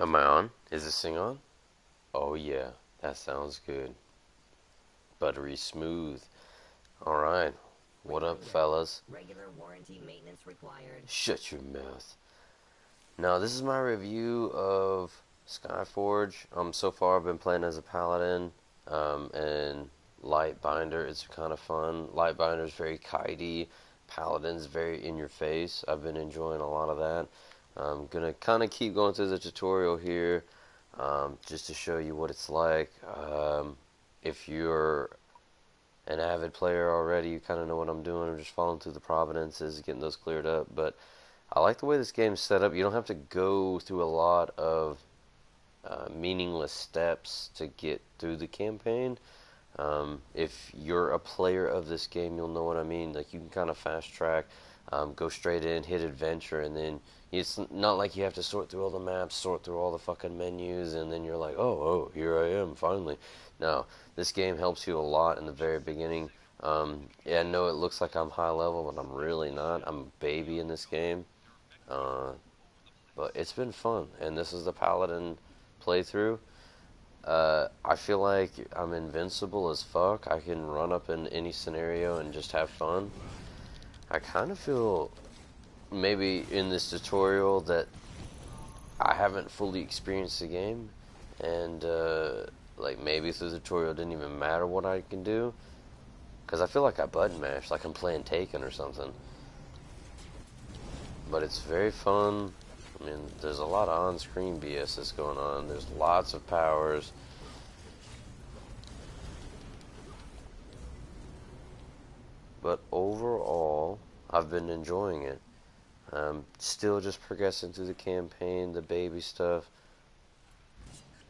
Am I on? Is this thing on? Oh yeah, that sounds good. Buttery smooth. Alright. What up, Reminder, fellas? regular warranty maintenance required. Shut your mouth. Now, this is my review of Skyforge. So far I've been playing as a paladin, and Lightbinder. It's kind of fun. Lightbinder's very kitey. Paladin's very in your face. I've been enjoying a lot of that. I'm gonna kind of keep going through the tutorial here, just to show you what it's like. If you're an avid player already, you kind of know what I'm doing. I'm just following through the providences, getting those cleared up. But I like the way this game's set up. You don't have to go through a lot of meaningless steps to get through the campaign. If you're a player of this game, you'll know what I mean. Like, you can kind of fast track, go straight in, hit adventure, and then it's not like you have to sort through all the maps, sort through all the fucking menus, and then you're like, oh, here I am, finally. No, this game helps you a lot in the very beginning. Yeah, I know it looks like I'm high level, but I'm really not. I'm a baby in this game. Uh, but it's been fun, and this is the Paladin playthrough. I feel like I'm invincible as fuck. I can run up in any scenario and just have fun. I kind of feel maybe in this tutorial that I haven't fully experienced the game, and like maybe through the tutorial it didn't even matter what I can do, because I feel like I button mash, like I'm playing Taken or something. But it's very fun. I mean, there's a lot of on-screen BS that's going on. There's lots of powers. But overall, I've been enjoying it. Still just progressing through the campaign, the baby stuff.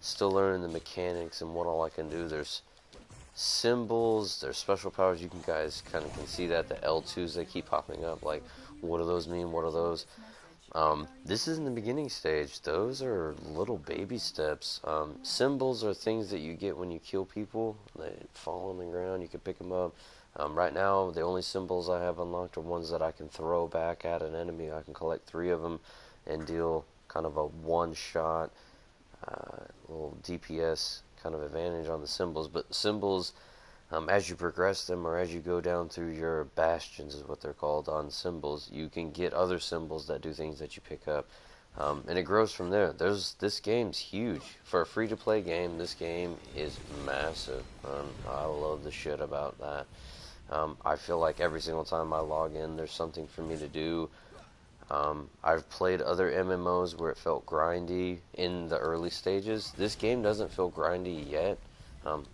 Still learning the mechanics and what all I can do. There's symbols, there's special powers. You can guys kind of can see that, the L2s that keep popping up. Like, what do those mean? What are those? This is in the beginning stage. Those are little baby steps. Symbols are things that you get when you kill people. They fall on the ground. You can pick them up. Right now, the only symbols I have unlocked are ones that I can throw back at an enemy. I can collect 3 of them and deal kind of a one-shot, little DPS kind of advantage on the symbols. But symbols, as you progress them or as you go down through your bastions, is what they're called on symbols, you can get other symbols that do things that you pick up. And it grows from there. This game's huge. For a free-to-play game, this game is massive. I love the shit about that. I feel like every single time I log in, there's something for me to do. I've played other MMOs where it felt grindy in the early stages. This game doesn't feel grindy yet,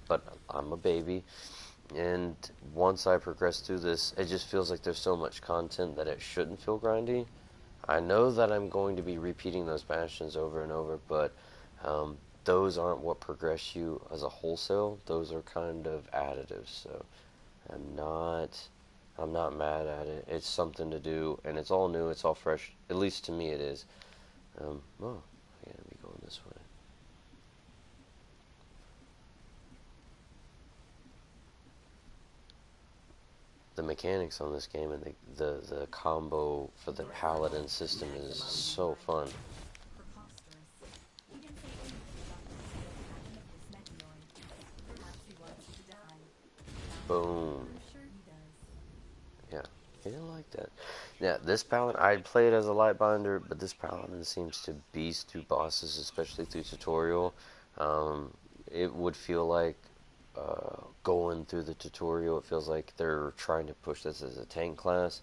but I'm a baby. And once I progress through this, it just feels like there's so much content that it shouldn't feel grindy. I know that I'm going to be repeating those bastions over and over, but those aren't what progress you as a wholesale. Those are kind of additives, so I'm not I'm not mad at it. It's something to do, and it's all new, it's all fresh. At least to me it is. Oh, I gotta be going this way. The mechanics on this game and the combo for the paladin system is so fun. Boom. Yeah, he didn't like that. Yeah, this paladin, I'd play it as a lightbinder, but this paladin seems to beast through bosses, especially through tutorial. It would feel like going through the tutorial, it feels like they're trying to push this as a tank class.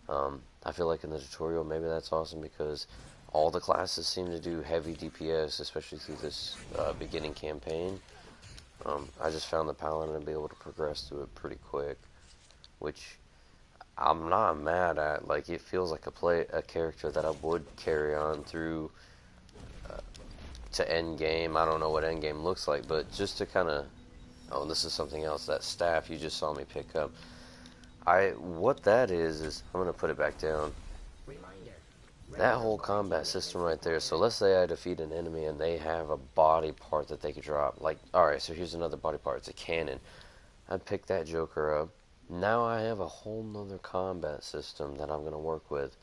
I feel like in the tutorial, maybe that's awesome because all the classes seem to do heavy DPS, especially through this beginning campaign. I just found the paladin to be able to progress through it pretty quick, which I'm not mad at. Like, it feels like a character that I would carry on through to end game. I don't know what end game looks like, but just to kind of, oh, this is something else. That staff you just saw me pick up. What that is I'm gonna put it back down. That whole combat system right there. So let's say I defeat an enemy and they have a body part that they could drop. Like, alright, so here's another body part. It's a cannon. I pick that joker up. Now I have a whole nother combat system that I'm going to work with.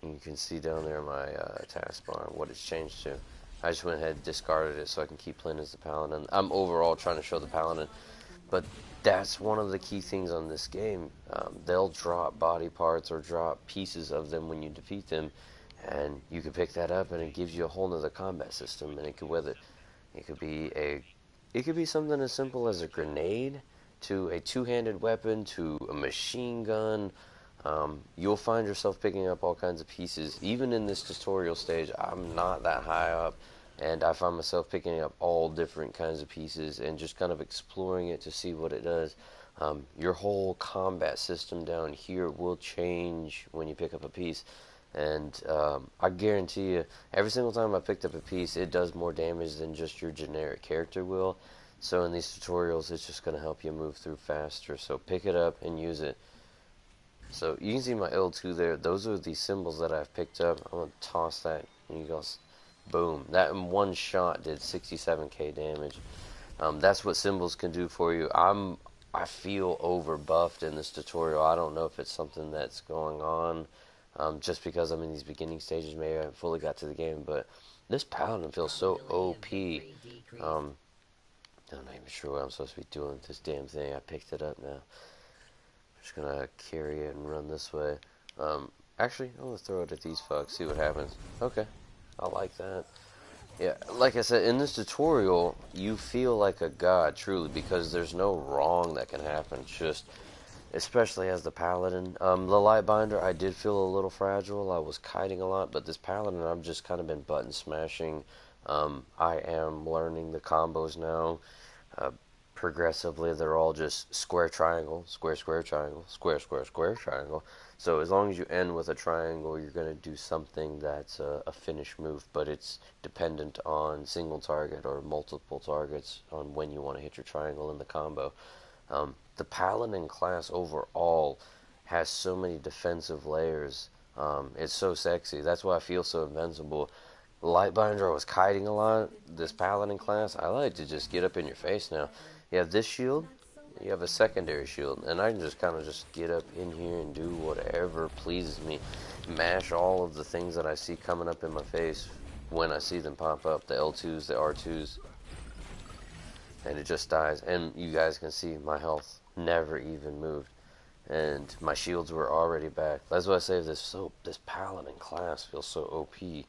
And you can see down there my taskbar what it's changed to. I just went ahead and discarded it so I can keep playing as the paladin. I'm overall trying to show the paladin, but that's one of the key things on this game. They'll drop body parts or drop pieces of them when you defeat them, and you can pick that up and it gives you a whole nother combat system. And it could whether it could be something as simple as a grenade to a two-handed weapon to a machine gun. You'll find yourself picking up all kinds of pieces. Even in this tutorial stage, I'm not that high up, and I find myself picking up all different kinds of pieces and just kind of exploring it to see what it does. Your whole combat system down here will change when you pick up a piece, and I guarantee you, every single time I picked up a piece, it does more damage than just your generic character will. So in these tutorials, it's just going to help you move through faster. So pick it up and use it. So you can see my L2 there. Those are the symbols that I've picked up. I'm going to toss that. And you go, boom. That in one shot did 67k damage. That's what symbols can do for you. I feel over buffed in this tutorial. I don't know if it's something that's going on. Just because I'm in these beginning stages, maybe I haven't fully got to the game. But this paladin feels so OP. I'm not even sure what I'm supposed to be doing with this damn thing. I picked it up now. Just gonna carry it and run this way. Actually, I'm gonna throw it at these fucks, see what happens. Okay, I like that. Yeah, like I said, in this tutorial, you feel like a god, truly, because there's no wrong that can happen. Just, especially as the paladin. The Lightbinder, I did feel a little fragile. I was kiting a lot, but this paladin, I've just kind of been button smashing. I am learning the combos now. Progressively, they're all just square triangle, square square triangle, square square square triangle. So as long as you end with a triangle, you're going to do something that's a finish move, but it's dependent on single target or multiple targets on when you want to hit your triangle in the combo. The paladin class overall has so many defensive layers. It's so sexy. That's why I feel so invincible. Lightbinder, I was kiting a lot. This paladin class, I like to just get up in your face now. You have this shield, you have a secondary shield, and I can just kind of just get up in here and do whatever pleases me. Mash all of the things that I see coming up in my face when I see them pop up, the L2s, the R2s, and it just dies. And you guys can see my health never even moved, and my shields were already back. That's why I say this paladin class feels so OP.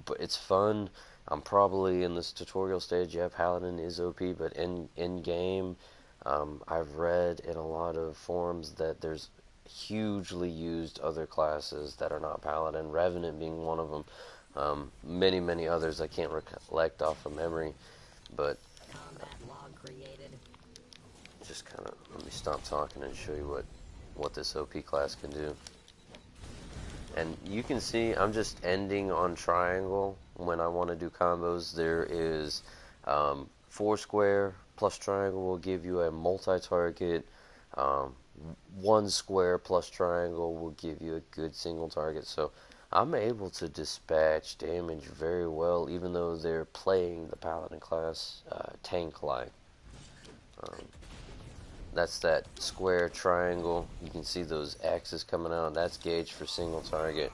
But it's fun. I'm probably in this tutorial stage. Yeah, paladin is OP, but in game, I've read in a lot of forums that there's hugely used other classes that are not paladin. Revenant being one of them. Many others I can't recollect off of memory, but just kind of let me stop talking and show you what this OP class can do. And you can see I'm just ending on triangle when I want to do combos. There is 4 square plus triangle will give you a multi-target. 1 square plus triangle will give you a good single target. So I'm able to dispatch damage very well, even though they're playing the paladin class tank-like. That's that square triangle. You can see those axes coming out. That's gauged for single target.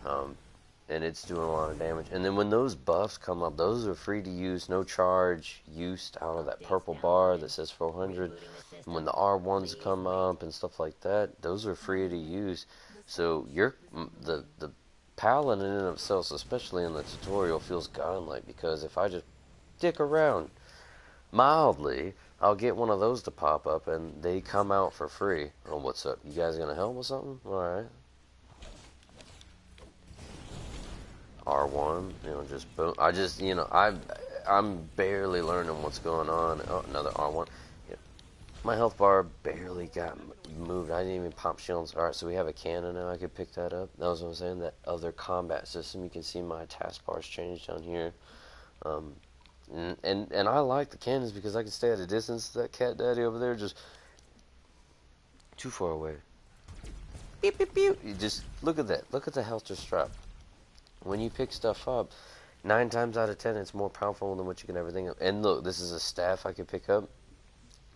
And it's doing a lot of damage. And then when those buffs come up, those are free to use, no charge, used out of that purple bar that says 400. And when the R1s come up and stuff like that, those are free to use. So the paladin in itself, especially in the tutorial, feels godlike, because if I just dick around mildly, I'll get one of those to pop up, and they come out for free. Oh, what's up? You guys gonna help with something? Alright. R1, just boom. I'm barely learning what's going on. Oh, another R1. Yeah. My health bar barely got moved. I didn't even pop shields. Alright, so we have a cannon now. I could pick that up. That was what I'm saying. That other combat system. You can see my taskbar's changed down here. And I like the cannons because I can stay at a distance. That cat daddy over there just too far away. Beep, beep, beep. You just look at that. Look at the health just drop. When you pick stuff up, 9 times out of 10, it's more powerful than what you can ever think of. And look, this is a staff I can pick up.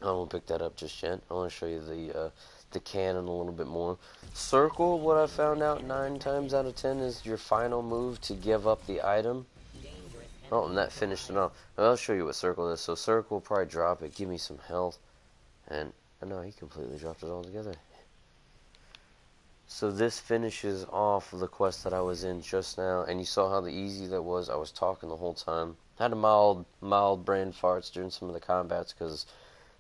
I won't pick that up just yet. I want to show you the cannon a little bit more. Circle, what I found out 9 times out of 10 is your final move to give up the item. Dangerous Oh, enemy and that finished it neutralized. off. Well, I'll show you what circle is. So circle will probably drop it, give me some health, and no, he completely dropped it all together. So this finishes off the quest that I was in just now, and you saw how the easy that was. I was talking the whole time. Had a mild brain farts during some of the combats because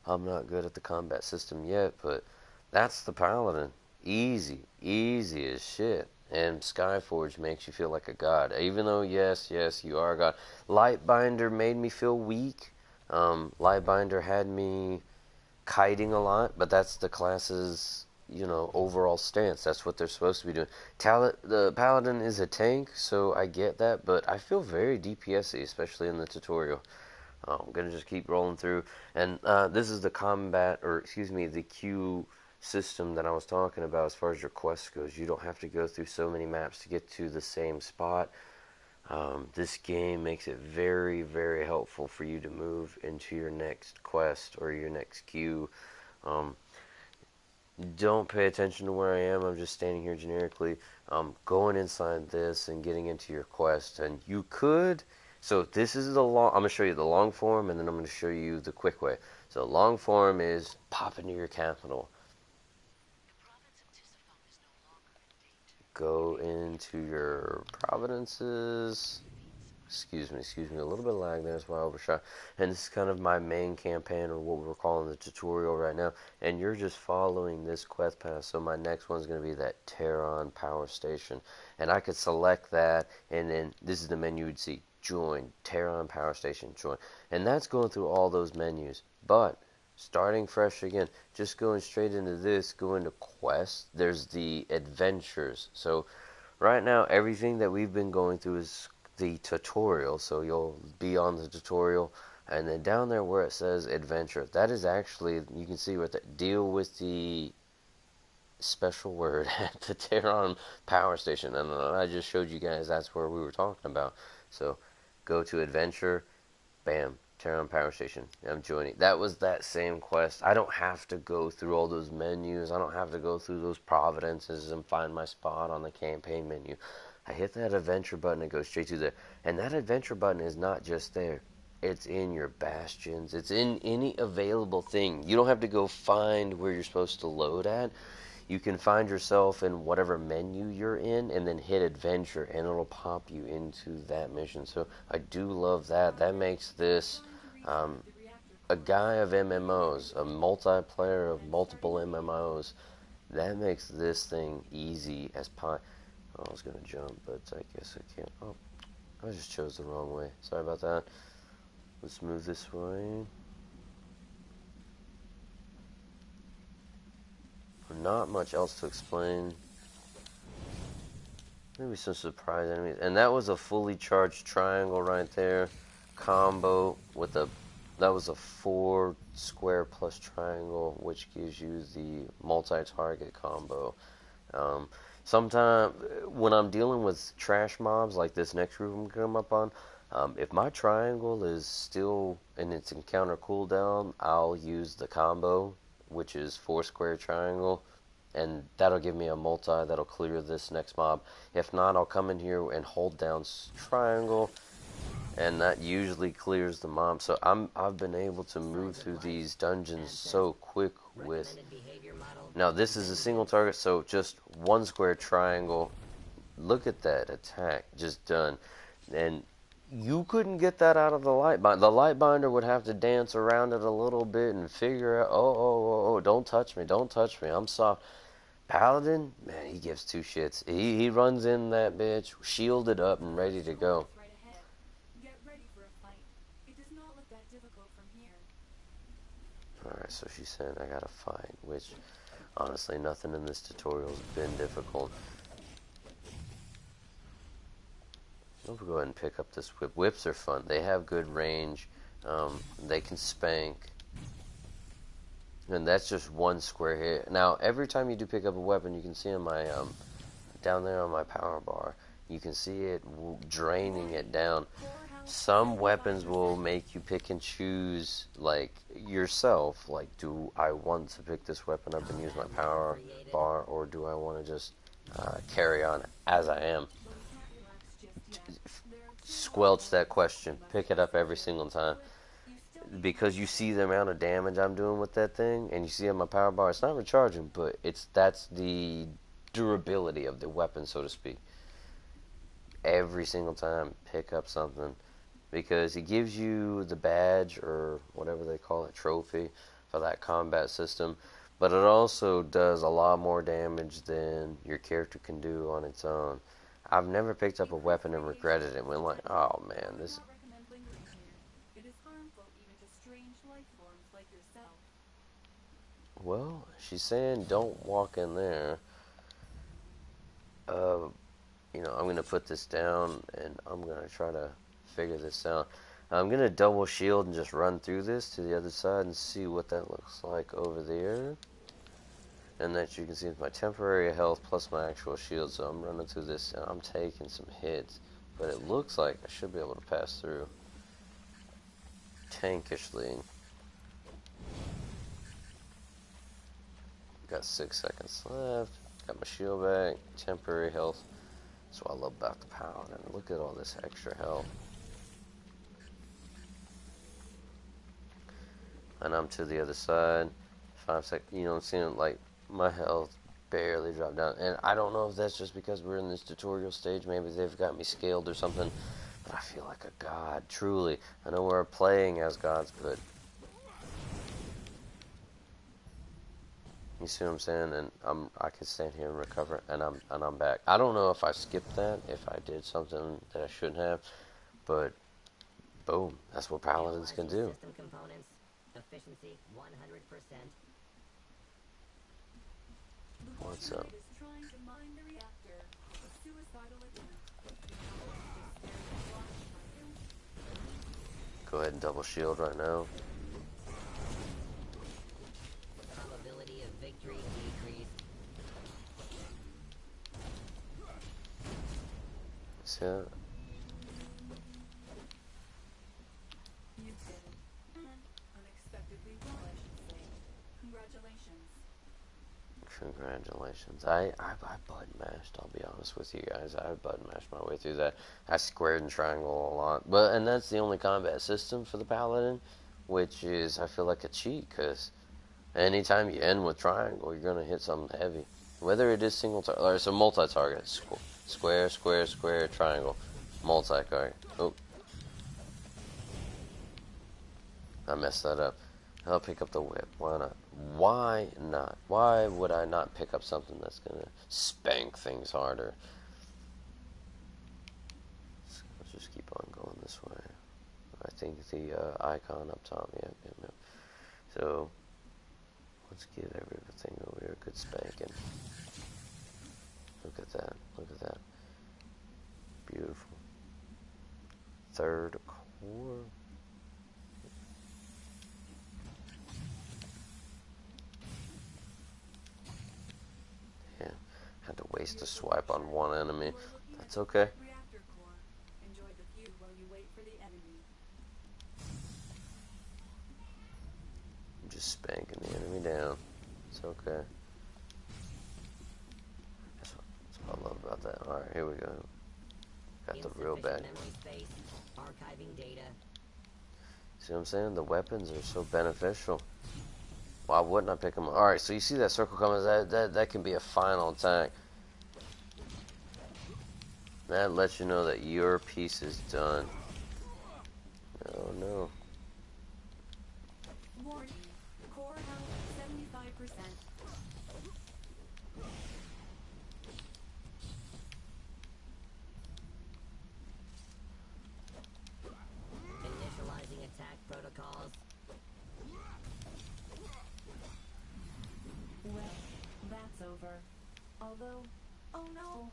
I'm not good at the combat system yet, but that's the paladin. Easy as shit. And Skyforge makes you feel like a god. Even though, yes, you are a god. Lightbinder made me feel weak. Lightbinder had me kiting a lot, but that's the class's, overall stance. That's what they're supposed to be doing. The paladin is a tank, so I get that, but I feel very DPS-y, especially in the tutorial. I'm gonna just keep rolling through, and this is the combat, or excuse me, the queue system that I was talking about as far as your quest goes. You don't have to go through so many maps to get to the same spot. This game makes it very, very helpful for you to move into your next quest or your next queue. Um, don't pay attention to where I am. I'm just standing here generically. Going inside this and getting into your quest, and you could. So this is the long. I'm gonna show you the long form, and then I'm gonna show you the quick way. So long form is pop into your capital, go into your provinces. Excuse me, a little bit of lag there, that's why I overshot. And this is kind of my main campaign, or what we're calling the tutorial right now. And you're just following this quest path. So my next one's going to be that Terran power station. And I could select that, and then this is the menu you'd see. Join, Terran power station, join. And that's going through all those menus. But, starting fresh again, just going straight into this, go into quest. There's the adventures. So, right now, everything that we've been going through is the tutorial, so you'll be on the tutorial, and then down there where it says adventure, that is actually, you can see with it, deal with the special word at the Terran power station, and I just showed you guys that's where we were talking about. So go to adventure, bam, Terran power station, I'm joining. That was that same quest. I don't have to go through all those menus. I don't have to go through those providences and find my spot on the campaign menu. I hit that adventure button, it goes straight to there. And that adventure button is not just there. It's in your bastions. It's in any available thing. You don't have to go find where you're supposed to load at. You can find yourself in whatever menu you're in and then hit adventure and it'll pop you into that mission. So I do love that. That makes this a guy of MMOs, a multiplayer of multiple MMOs. That makes this thing easy as pie. Oh, I was going to jump, but I guess I can't. Oh, I just chose the wrong way. Sorry about that. Let's move this way. Not much else to explain. Maybe some surprise enemies. And that was a fully charged triangle right there. Combo with a... That was a 4 square plus triangle, which gives you the multi-target combo. Sometimes when I'm dealing with trash mobs like this next group I'm come up on, if my triangle is still in its encounter cooldown, I'll use the combo, which is 4 square triangle, and that'll give me a multi that'll clear this next mob. If not, I'll come in here and hold down triangle, and that usually clears the mob. So I've been able to move through these dungeons so quick with... Now this is a single target, so just 1 square triangle. Look at that attack, just done. And you couldn't get that out of the light binder. The light binder would have to dance around it a little bit and figure out, oh, don't touch me, I'm soft. Paladin, man, he gives 2 shits. He runs in that bitch, shielded up and ready to go. Alright, so she said I gotta fight, which honestly nothing in this tutorial has been difficult. We'll go ahead and pick up this whip. Whips are fun. They have good range. They can spank. And that's just 1 square hit. Now, every time you do pick up a weapon, you can see on my down there on my power bar, you can see it draining it down. Some weapons will make you pick and choose, like, yourself. Like, do I want to pick this weapon up and use my power bar, or do I want to just carry on as I am? Squelch that question. Pick it up every single time. Because you see the amount of damage I'm doing with that thing, and you see on my power bar, it's not recharging, but that's the durability of the weapon, so to speak. Every single time, pick up something, because it gives you the badge, or whatever they call it, trophy, for that combat system, but it also does a lot more damage than your character can do on its own. I've never picked up a weapon and regretted it and went like, oh man, this... Well, she's saying don't walk in there. I'm going to put this down, and I'm going to try to figure this out. I'm going to double shield and just run through this to the other side and see what that looks like over there. And that you can see my temporary health plus my actual shield. So I'm running through this, and I'm taking some hits. But it looks like I should be able to pass through tankishly. Got 6 seconds left. Got my shield back. Temporary health. That's what I love about the paladin. Look at all this extra health. And I'm to the other side. 5 seconds. You know what I'm saying? Like, my health barely dropped down. And I don't know if that's just because we're in this tutorial stage. Maybe they've got me scaled or something. But I feel like a god, truly. I know we're playing as gods, but... You see what I'm saying? And I can stand here and recover, and I'm back. I don't know if I skipped that, if I did something that I shouldn't have, but boom, that's what paladins can do. System components, efficiency 100%. What's up? Go ahead and double shield right now. Probability of victory decreased. See that? You did it. Unexpectedly well, I should say. Congratulations. Congratulations. I button mashed, I'll be honest with you guys. I button mashed my way through that. I squared and triangle a lot. And that's the only combat system for the paladin, which is, I feel like, a cheat, because anytime you end with triangle, you're going to hit something heavy. Whether it is single target, or it's a multi-target. Square, square, square, triangle. Multi-target. Oh. I messed that up. I'll pick up the whip. Why not? Why not? Why would I not pick up something that's going to spank things harder? So let's just keep on going this way. I think the icon up top. Yep. So let's give everything over here a good spanking. Look at that. Look at that. Beautiful. Third core. Yeah, had to waste a swipe on one enemy. That's okay. Enjoy the view while you wait for the enemy. I'm just spanking the enemy down. It's okay. That's what I love about that. Alright, here we go. Got the real bad. Memory space, archiving data. See what I'm saying? The weapons are so beneficial. Why wouldn't I pick them up? Alright, so you see that circle coming? That can be a final attack. That lets you know that your piece is done. Oh no. Warning. Core health 75%. Initializing attack protocols. Well, that's over. Although, oh no.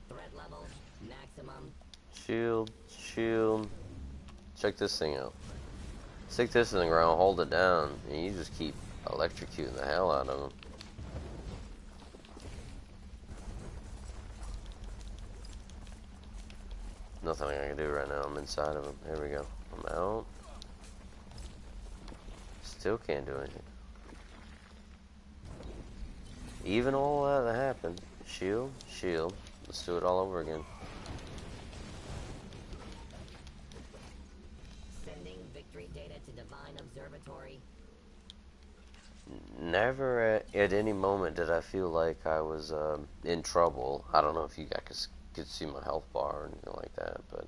Threat level maximum. Shield, shield. Check this thing out. Stick this in the ground, hold it down, and you just keep electrocuting the hell out of them. nothing I can do right now. I'm inside of him. Here we go. I'm out. Still can't do anything. Even all that happened. Shield, shield. Let's do it all over again. Sending victory data to Divine Observatory. Never at any moment did I feel like I was in trouble. I don't know if you guys could see my health bar or anything like that, but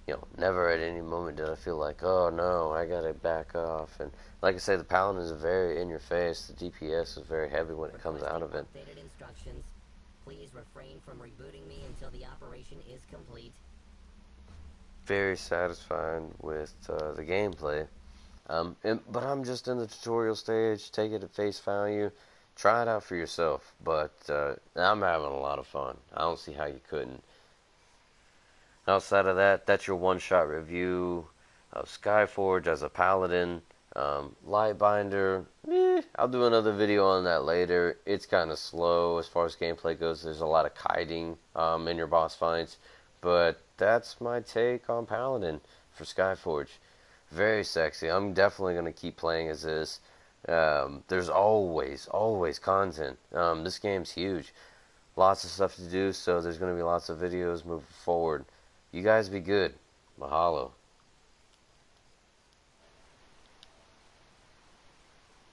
you know, never at any moment did I feel like, oh no, I gotta back off. And like I say, the Paladin is very in your face. The DPS is very heavy when it comes out of it. Updated instructions. Please refrain from rebooting me until the operation is complete. Very satisfied with the gameplay. But I'm just in the tutorial stage. Take it at face value. Try it out for yourself. But I'm having a lot of fun. I don't see how you couldn't. Outside of that, that's your one-shot review of Skyforge as a Paladin. Lightbinder, I'll do another video on that later. It's kind of slow as far as gameplay goes. There's a lot of kiting in your boss fights. But that's my take on Paladin for Skyforge. Very sexy. I'm definitely going to keep playing as this. There's always content. This game's huge. Lots of stuff to do, so there's going to be lots of videos moving forward. You guys be good. Mahalo.